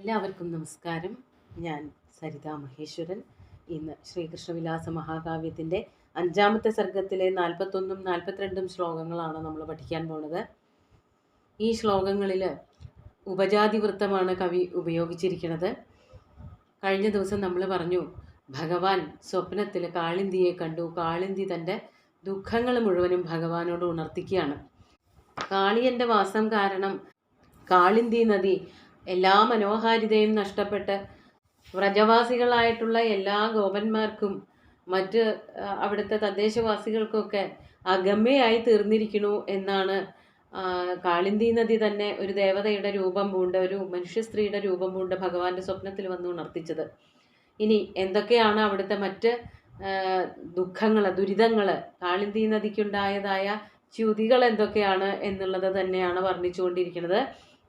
എല്ലാവർക്കും നമസ്കാരം. ഞാൻ സരിത മഹേശ്വരൻ. ഇന്ന് ശ്രീകൃഷ്ണവിലാസ മഹാകാവ്യത്തിൻ്റെ 5-ാമത്തെ സർഗത്തിലെ 41-ഉം 42-ഉം ശ്ലോകങ്ങളാണ് നമ്മൾ പഠിക്കാൻ പോണത്. ഈ ശ്ലോകങ്ങളിൽ ഉപജാതി വൃത്തമാണ് കവി ഉപയോഗിച്ചിരിക്കുന്നത്. കഴിഞ്ഞ ദിവസം നമ്മൾ പറഞ്ഞു, ഭഗവാൻ സ്വപ്നത്തിൽ കാളിന്തിയെ കണ്ടു. കാളിന്തി തൻ്റെ ദുഃഖങ്ങൾ മുഴുവനും ഭഗവാനോട് ഉണർത്തിക്കുകയാണ്. കാളിയൻ്റെ വാസം കാരണം കാളിന്തി നദി എല്ലാ മനോഹാരിതയും നഷ്ടപ്പെട്ട് വ്രജവാസികളായിട്ടുള്ള എല്ലാ ഗോപന്മാർക്കും മറ്റ് അവിടുത്തെ തദ്ദേശവാസികൾക്കൊക്കെ അഗമ്യയായി തീർന്നിരിക്കുന്നു എന്നാണ് കാളിന്തി നദി തന്നെ ഒരു ദേവതയുടെ രൂപം പൂണ്ട്, ഒരു മനുഷ്യ സ്ത്രീയുടെ രൂപം പൂണ്ട് ഭഗവാന്റെ സ്വപ്നത്തിൽ വന്ന് ഉണർത്തിച്ചത്. ഇനി എന്തൊക്കെയാണ് അവിടുത്തെ മറ്റ് ദുഃഖങ്ങൾ, ദുരിതങ്ങൾ, കാളിന്തി നദിക്കുണ്ടായതായ ച്യുതികൾ എന്തൊക്കെയാണ് എന്നുള്ളത് തന്നെയാണ് വർണ്ണിച്ചുകൊണ്ടിരിക്കുന്നത്.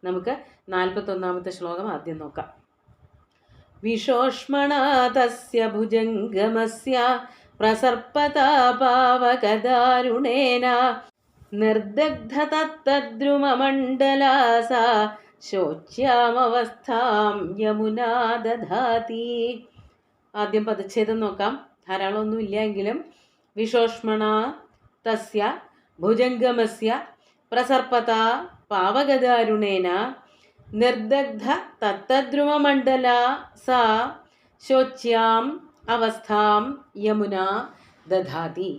നമുക്ക് 41-ാമത്തെ ശ്ലോകം ആദ്യം നോക്കാം. വിഷോഷ്മണ തസ്യ ഭുജംഗമസ്യ പ്രസർപ്പതാപാവകദാരുണേന നിർദഗ്ധ തത്തദ്രുമമണ്ഡലാസ ശോച്യാമവസ്ഥാം യമുനാ ദധാതി. ആദ്യം പദച്ഛേദം നോക്കാം. ധാരാളമൊന്നുമില്ല എങ്കിലും വിഷോഷ്മണ തസ്യ ഭുജംഗമസ്യ പ്രസർപ്പത പാവകദാരുണേന നിർദഗ്ധ തത്തദ്രുമമണ്ഡല സാ ശോച്യാം അവസ്ഥാം യമുന ദധാതി.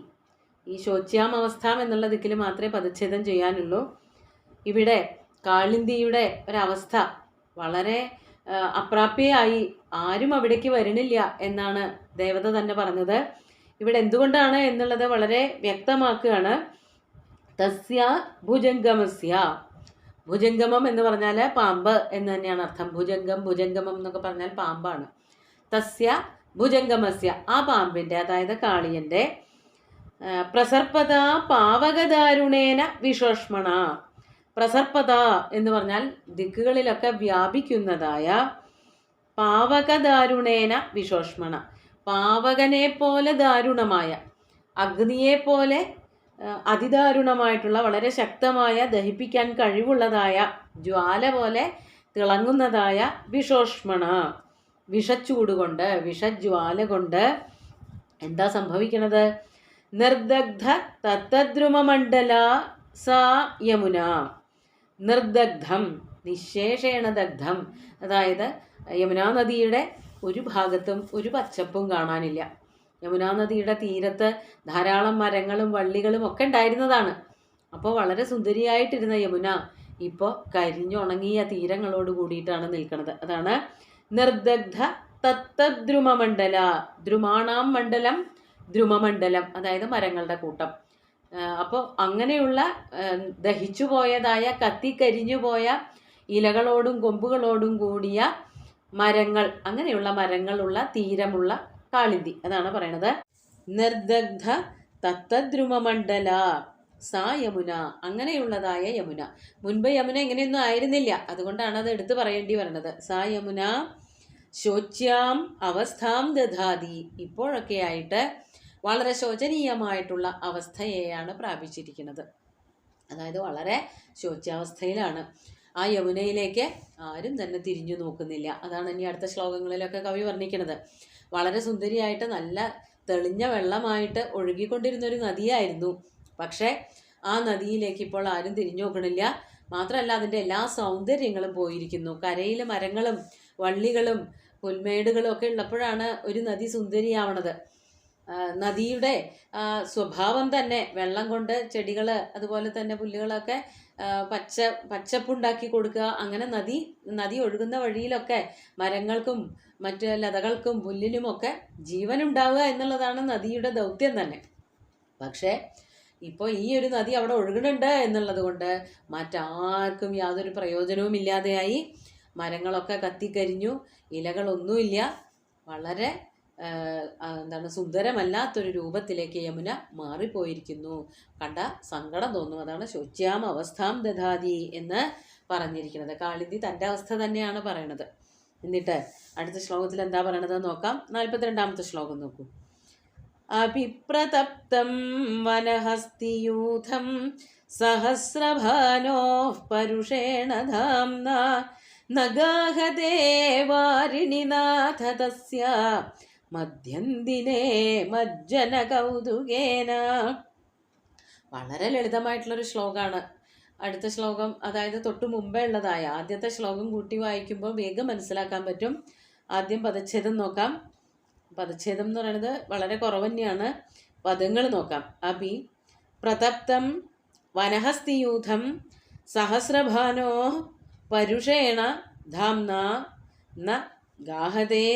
ഈ ശോച്യാം അവസ്ഥാം എന്നുള്ള ദിക്കിൽ മാത്രമേ പദച്ഛേദം ചെയ്യാനുള്ളൂ. ഇവിടെ കാളിന്തിയുടെ ഒരവസ്ഥ വളരെ അപ്രാപ്യയായി, ആരും അവിടേക്ക് വരണില്ല എന്നാണ് ദേവത തന്നെ പറഞ്ഞത്. ഇവിടെ എന്തുകൊണ്ടാണ് എന്നുള്ളത് വളരെ വ്യക്തമാക്കുകയാണ്. തസ്യ ഭുജംഗമസ്യ, ഭുജംഗമം എന്ന് പറഞ്ഞാൽ പാമ്പ് എന്ന് തന്നെയാണ് അർത്ഥം. ഭുജംഗമം എന്നൊക്കെ പറഞ്ഞാൽ പാമ്പാണ്. തസ്യ ഭുജംഗമസ്യ, ആ പാമ്പിൻ്റെ, അതായത് കാളിയൻ്റെ, പ്രസർപ്പത പാവകദാരുണേന വിഷോഷ്മണ. പ്രസർപ്പത എന്ന് പറഞ്ഞാൽ ദിക്കുകളിലൊക്കെ വ്യാപിക്കുന്നതായ, പാവകദാരുണേന വിഷോഷ്മണ, പാവകനെ പോലെ ദാരുണമായ, അഗ്നിയെപ്പോലെ അതിദാരുണമായിട്ടുള്ള, വളരെ ശക്തമായ, ദഹിപ്പിക്കാൻ കഴിവുള്ളതായ, ജ്വാല പോലെ തിളങ്ങുന്നതായ വിഷോഷ്മണ, വിഷച്ചൂടുകൊണ്ട്, വിഷജ്വാല കൊണ്ട് എന്താ സംഭവിക്കണത്? നിർദഗ്ധ തത്തദ്രുമമണ്ഡല സാ യമുന. നിർദഗ്ധം, നിശേഷേണ ദഗ്ധം, അതായത് യമുനാ നദിയുടെ ഒരു ഭാഗത്തും ഒരു പച്ചപ്പും കാണാനില്ല. യമുനാ നദിയുടെ തീരത്ത് ധാരാളം മരങ്ങളും വള്ളികളും ഒക്കെ ഉണ്ടായിരുന്നതാണ്. അപ്പോൾ വളരെ സുന്ദരിയായിട്ടിരുന്ന യമുന ഇപ്പോൾ കരിഞ്ഞുണങ്ങിയ തീരങ്ങളോട് കൂടിയിട്ടാണ് നിൽക്കുന്നത്. അതാണ് നിർദഗ്ധ തത്തദ്രുമമണ്ഡല. ദ്രുമാണാം മണ്ഡലം, ദ്രുമമണ്ഡലം, അതായത് മരങ്ങളുടെ കൂട്ടം. അപ്പോൾ അങ്ങനെയുള്ള ദഹിച്ചു പോയതായ, കത്തിക്കരിഞ്ഞുപോയ ഇലകളോടും കൊമ്പുകളോടും കൂടിയ മരങ്ങൾ, അങ്ങനെയുള്ള മരങ്ങളുള്ള തീരമുള്ള കാളിന്തി, അതാണ് പറയണത്. നിർദഗ്ധ തത്തദ്രുമമണ്ഡല സാ യമുന, അങ്ങനെയുള്ളതായ യമുന. മുൻപ് യമുന ഇങ്ങനെയൊന്നും ആയിരുന്നില്ല, അതുകൊണ്ടാണ് അത് എടുത്തു പറയേണ്ടി വരുന്നത്. സാ യമുന ശോച്യാം അവസ്ഥാം ദധാതി, ഇപ്പോഴൊക്കെ ആയിട്ട് വളരെ ശോചനീയമായിട്ടുള്ള അവസ്ഥയെയാണ് പ്രാപിച്ചിരിക്കുന്നത്. അതായത് വളരെ ശോച്യാവസ്ഥയിലാണ്. ആ യമുനയിലേക്ക് ആരും തന്നെ തിരിഞ്ഞു നോക്കുന്നില്ല. അതാണ് ഇനി അടുത്ത ശ്ലോകങ്ങളിലൊക്കെ കവി വർണ്ണിക്കുന്നത്. വളരെ സുന്ദരിയായിട്ട്, നല്ല തെളിഞ്ഞ വെള്ളമായിട്ട് ഒഴുകിക്കൊണ്ടിരുന്നൊരു നദിയായിരുന്നു. പക്ഷേ ആ നദിയിലേക്ക് ഇപ്പോൾ ആരും തിരിഞ്ഞു നോക്കണില്ല. മാത്രമല്ല, അതിൻ്റെ എല്ലാ സൗന്ദര്യങ്ങളും പോയിരിക്കുന്നു. കരയിൽ മരങ്ങളും വള്ളികളും പുൽമേടുകളും ഒക്കെ ഉള്ളപ്പോഴാണ് ഒരു നദി സുന്ദരിയാവണത്. നദിയുടെ സ്വഭാവം തന്നെ വെള്ളം കൊണ്ട് ചെടികൾ, അതുപോലെ തന്നെ പുല്ലുകളൊക്കെ പച്ചപ്പുണ്ടാക്കി കൊടുക്കുക. അങ്ങനെ നദി ഒഴുകുന്ന വഴിയിലൊക്കെ മരങ്ങൾക്കും മറ്റ് ലതകൾക്കും പുല്ലിനുമൊക്കെ ജീവനുണ്ടാവുക എന്നുള്ളതാണ് നദിയുടെ ദൗത്യം തന്നെ. പക്ഷേ ഇപ്പോൾ ഈ ഒരു നദി അവിടെ ഒഴുകുന്നുണ്ട് എന്നുള്ളത് കൊണ്ട് മറ്റാർക്കും യാതൊരു പ്രയോജനവും ഇല്ലാതെയായി. മരങ്ങളൊക്കെ കത്തിക്കരിഞ്ഞു, ഇലകളൊന്നുമില്ല. വളരെ സുന്ദരമല്ലാത്തൊരു രൂപത്തിലേക്ക് യമുന മാറിപ്പോയിരിക്കുന്നു. കണ്ട സങ്കടം തോന്നും. അതാണ് ശോച്യാം അവസ്ഥാം ദധാതി എന്ന് പറഞ്ഞിരിക്കുന്നത്. കാളിന്തി തൻ്റെ അവസ്ഥ തന്നെയാണ് പറയണത്. എന്നിട്ട് അടുത്ത ശ്ലോകത്തിൽ എന്താ പറയണത് നോക്കാം. 42-ാമത്തെ ശ്ലോകം നോക്കൂ. അഭിപ്രതപ്തം വനഹസ്തിയൂഥം സഹസ്രഭാനോഃ പരുഷേണ ധാംനാ നഗാഹതേ വാരിണിനാഥ തസ്യ മധ്യന്തിനേ മജ്ജന കൗതുകേന. വളരെ ലളിതമായിട്ടുള്ളൊരു ശ്ലോകമാണ്. അടുത്ത ശ്ലോകം, അതായത് തൊട്ടു മുമ്പേ ഉള്ളതായ ആദ്യത്തെ ശ്ലോകം കൂട്ടി വായിക്കുമ്പോൾ വേഗം മനസ്സിലാക്കാൻ പറ്റും. ആദ്യം പദച്ഛേദം നോക്കാം. പദച്ഛേദം എന്ന് പറയുന്നത് വളരെ കുറവ് തന്നെയാണ്. പദങ്ങൾ നോക്കാം. അഭി പ്രതപ്തം വനഹസ്തിയൂഥം സഹസ്രഭാനോ പരുഷേണ ധാംന ന ഗാഹതേ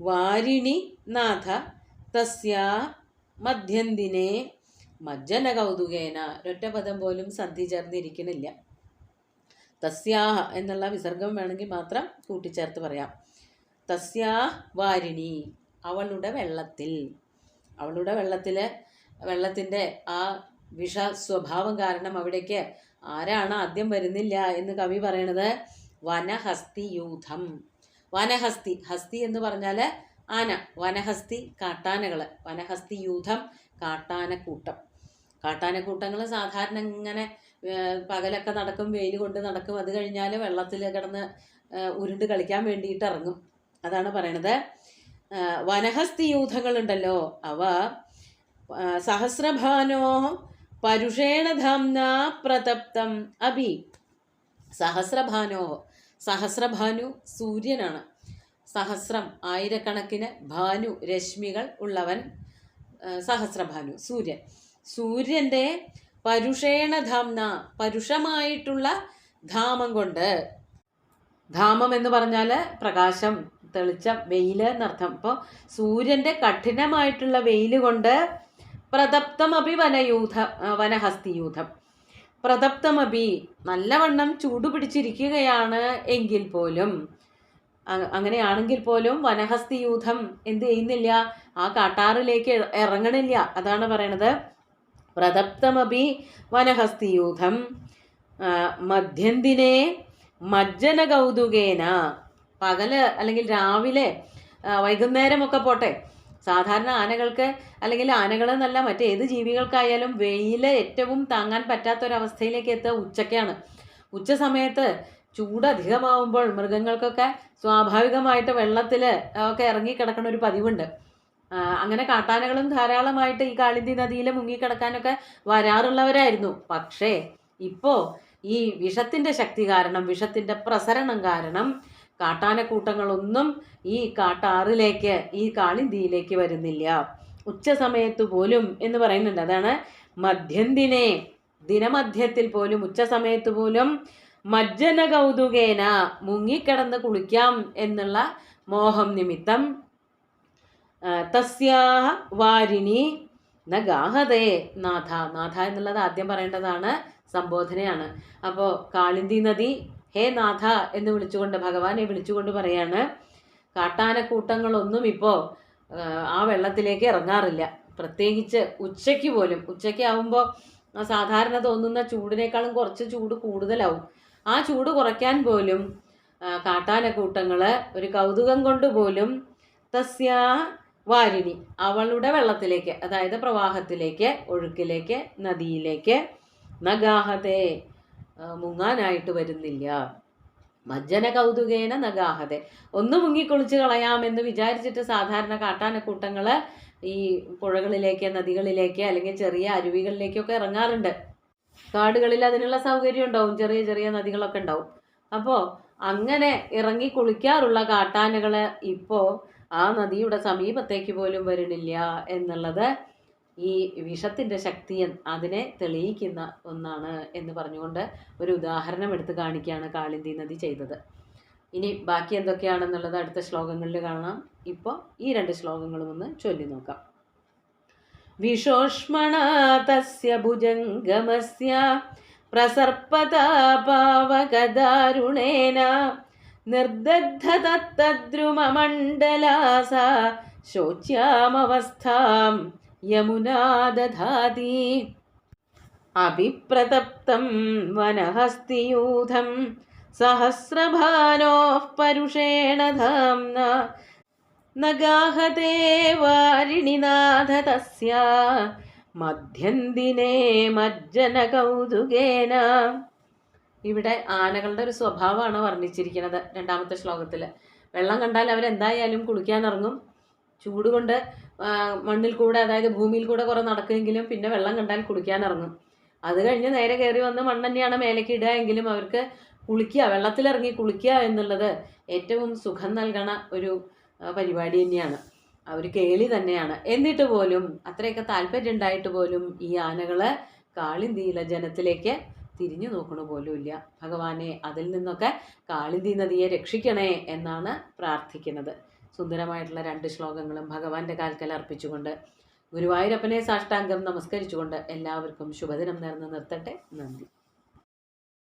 വാരിണി നാഥ തസ്യ മധ്യന്തിനെ മജ്ജന കൗതുകേന. ഒരൊറ്റ പദം പോലും സന്ധി ചേർന്നിരിക്കണില്ല. തസ്യാഹ എന്നുള്ള വിസർഗം വേണമെങ്കിൽ മാത്രം കൂട്ടിച്ചേർത്ത് പറയാം. തസ്യാ വാരിണി, അവളുടെ വെള്ളത്തിൽ. അവളുടെ വെള്ളത്തിൻ്റെ ആ വിഷ സ്വഭാവം കാരണം അവിടേക്ക് ആരാണ് ആദ്യം വരുന്നില്ല എന്ന് കവി പറയണത്. വനഹസ്തിയൂഥം. വനഹസ്തി, ഹസ്തി എന്ന് പറഞ്ഞാൽ ആന, വനഹസ്തി കാട്ടാനകൾ, വനഹസ്തിയൂഥം കാട്ടാനക്കൂട്ടം. കാട്ടാനക്കൂട്ടങ്ങൾ സാധാരണ ഇങ്ങനെ പകലൊക്കെ നടക്കും, വെയിൽ കൊണ്ട് നടക്കും. അത് കഴിഞ്ഞാൽ വെള്ളത്തിൽ കിടന്ന് ഉരുണ്ട് കളിക്കാൻ വേണ്ടിയിട്ട് ഇറങ്ങും. അതാണ് പറയണത്. വനഹസ്തിയൂഥങ്ങളുണ്ടല്ലോ അവ സഹസ്രഭാനോ പരുഷേണ ധാംന പ്രതപ്തം അഭി. സഹസ്രഭാനോ, സഹസ്രഭാനു സൂര്യനാണ്. സഹസ്രം ആയിരക്കണക്കിന്, ഭാനു രശ്മികൾ ഉള്ളവൻ സഹസ്രഭാനു സൂര്യൻ. സൂര്യൻ്റെ പരുഷേണ ധാംന, പരുഷമായിട്ടുള്ള ധാമം കൊണ്ട്. ധാമം എന്ന് പറഞ്ഞാൽ പ്രകാശം, തെളിച്ചം, വെയിൽ എന്നർത്ഥം. അപ്പോൾ സൂര്യൻ്റെ കഠിനമായിട്ടുള്ള വെയിൽ കൊണ്ട് പ്രതപ്തമഭി വനഹസ്തിയൂഥം. പ്രതപ്തമഭി നല്ലവണ്ണം ചൂടുപിടിച്ചിരിക്കുകയാണ് എങ്കിൽ പോലും, അങ്ങനെയാണെങ്കിൽ പോലും വനഹസ്തിയൂഥം എന്ത് ചെയ്യുന്നില്ല, ആ കാട്ടാറിലേക്ക് ഇറങ്ങണില്ല. അതാണ് പറയണത്. പ്രതപ്തമഭി വനഹസ്തിയൂഥം മധ്യന്തിനെ മജ്ജന കൗതുകേന. പകല് അല്ലെങ്കിൽ രാവിലെ വൈകുന്നേരമൊക്കെ പോട്ടെ, സാധാരണ ആനകൾക്ക്, അല്ലെങ്കിൽ ആനകളെന്നല്ല മറ്റേത് ജീവികൾക്കായാലും വെയിൽ ഏറ്റവും താങ്ങാൻ പറ്റാത്തൊരവസ്ഥയിലേക്ക് എത്തുക ഉച്ചയ്ക്കാണ്. ഉച്ച സമയത്ത് ചൂട് അധികമാവുമ്പോൾ മൃഗങ്ങൾക്കൊക്കെ സ്വാഭാവികമായിട്ട് വെള്ളത്തിൽ ഒക്കെ ഇറങ്ങിക്കിടക്കണ ഒരു പതിവുണ്ട്. അങ്ങനെ കാട്ടാനകളും ധാരാളമായിട്ട് ഈ കാളിന്തി നദിയിൽ മുങ്ങിക്കിടക്കാനൊക്കെ വരാറുള്ളവരായിരുന്നു. പക്ഷേ ഇപ്പോൾ ഈ വിഷത്തിൻ്റെ ശക്തി കാരണം, വിഷത്തിൻ്റെ പ്രസരണം കാരണം കാട്ടാനക്കൂട്ടങ്ങളൊന്നും ഈ കാട്ടാറിലേക്ക്, ഈ കാളിന്തിയിലേക്ക് വരുന്നില്ല ഉച്ച സമയത്ത് പോലും എന്ന് പറയുന്നുണ്ട്. അതാണ് മധ്യന്തിനെ, ദിനമധ്യത്തിൽ പോലും, ഉച്ച സമയത്ത് പോലും മജ്ജന കൗതുകേന, മുങ്ങിക്കിടന്ന് കുളിക്കാം എന്നുള്ള മോഹം നിമിത്തം തസ്യാ വാരിണി ന ഗാഹതേ നാഥ. നാഥ എന്നുള്ളത് ആദ്യം പറയേണ്ടതാണ്, സംബോധനയാണ്. അപ്പോൾ കാളിന്തി നദി ഹേ നാഥ എന്ന് വിളിച്ചുകൊണ്ട്, ഭഗവാനെ വിളിച്ചുകൊണ്ട് പറയാണ്, കാട്ടാനക്കൂട്ടങ്ങളൊന്നും ഇപ്പോൾ ആ വെള്ളത്തിലേക്ക് ഇറങ്ങാറില്ല. പ്രത്യേകിച്ച് ഉച്ചയ്ക്ക് പോലും. ഉച്ചയ്ക്ക് ആവുമ്പോൾ സാധാരണ തോന്നുന്ന ചൂടിനേക്കാളും കുറച്ച് ചൂട് കൂടുതലാവും. ആ ചൂട് കുറയ്ക്കാൻ പോലും കാട്ടാനക്കൂട്ടങ്ങൾ ഒരു കൗതുകം കൊണ്ട് പോലും തസ്യാ വാരിണി, അവളുടെ വെള്ളത്തിലേക്ക്, അതായത് പ്രവാഹത്തിലേക്ക്, ഒഴുക്കിലേക്ക്, നദിയിലേക്ക് നഗാഹതേ, മുങ്ങാനായിട്ട് വരുന്നില്ല. മജ്ജന കൗതുകേന നഗാഹതെ, ഒന്ന് മുങ്ങിക്കുളിച്ച് കളയാമെന്ന് വിചാരിച്ചിട്ട് സാധാരണ കാട്ടാനക്കൂട്ടങ്ങൾ ഈ പുഴകളിലേക്ക്, നദികളിലേക്ക്, അല്ലെങ്കിൽ ചെറിയ അരുവികളിലേക്കൊക്കെ ഇറങ്ങാറുണ്ട്. കാടുകളിൽ അതിനുള്ള സൗകര്യം ഉണ്ടാവും, ചെറിയ ചെറിയ നദികളൊക്കെ ഉണ്ടാവും. അപ്പോൾ അങ്ങനെ ഇറങ്ങി കുളിക്കാറുള്ള കാട്ടാനകൾ ഇപ്പോൾ ആ നദിയുടെ സമീപത്തേക്ക് പോലും വരുന്നില്ല എന്നുള്ളത് ഈ വിഷത്തിൻ്റെ ശക്തി അതിനെ തെളിയിക്കുന്ന ഒന്നാണ് എന്ന് പറഞ്ഞുകൊണ്ട് ഒരു ഉദാഹരണം എടുത്ത് കാണിക്കുകയാണ് കാളിന്തി നദി ചെയ്തത്. ഇനി ബാക്കി എന്തൊക്കെയാണെന്നുള്ളത് അടുത്ത ശ്ലോകങ്ങളിൽ കാണാം. ഇപ്പോൾ ഈ 2 ശ്ലോകങ്ങളും ഒന്ന് ചൊല്ലി നോക്കാം. വിഷോഷ്മണ തസ്യ ഭുജംഗമസ്യ പ്രസർപ്പതാപാവകദാരുണേന നിർദഗ്ധതദ്രുമമണ്ഡലാസ ശോച്യാമവസ്ഥാം യമുനാ ദധാതി. അഭിപ്രതപ്തം വനഹസ്തിയൂഥം സഹസ്രഭാനോഃ പരുഷേണ ധാംന നഗാഹതേ വാരിണിനാഥ തസ്യ മധ്യന്തിനേ മജ്ജന കൗതുകേന. ഇവിടെ ആനകളുടെ ഒരു സ്വഭാവമാണ് വർണ്ണിച്ചിരിക്കുന്നത് 2ാമത്തെ ശ്ലോകത്തിൽ. വെള്ളം കണ്ടാൽ അവരെന്തായാലും കുളിക്കാനിറങ്ങും. ചൂട് കൊണ്ട് മണ്ണിൽ കൂടെ, അതായത് ഭൂമിയിൽ കൂടെ കുറെ നടക്കുമെങ്കിലും പിന്നെ വെള്ളം കണ്ടാൽ കുളിക്കാനിറങ്ങും. അത് കഴിഞ്ഞ് നേരെ കയറി വന്ന് മണ്ണ് തന്നെയാണ് മേലേക്ക് ഇടുക എങ്കിലും അവർക്ക് കുളിക്കുക, വെള്ളത്തിലിറങ്ങി കുളിക്കുക എന്നുള്ളത് ഏറ്റവും സുഖം നൽകണ ഒരു പരിപാടി തന്നെയാണ്. അവർ കേളി തന്നെയാണ്. എന്നിട്ട് പോലും, അത്രയൊക്കെ താല്പര്യം ഉണ്ടായിട്ട് പോലും ഈ ആനകള് കാളിന്തിയിലെ ജനത്തിലേക്ക് തിരിഞ്ഞു നോക്കണ പോലും ഇല്ല. ഭഗവാനെ അതിൽ നിന്നൊക്കെ കാളിന്തി നദിയെ രക്ഷിക്കണേ എന്നാണ് പ്രാർത്ഥിക്കുന്നത്. സുന്ദരമായിട്ടുള്ള 2 ശ്ലോകങ്ങളും ഭഗവാന്റെ കാൽക്കൽ അർപ്പിച്ചുകൊണ്ട് ഗുരുവായൂരപ്പനെ സാഷ്ടാംഗം നമസ്കരിച്ചുകൊണ്ട് എല്ലാവർക്കും ശുഭദിനം നേർന്ന് നിർത്തട്ടെ. നന്ദി.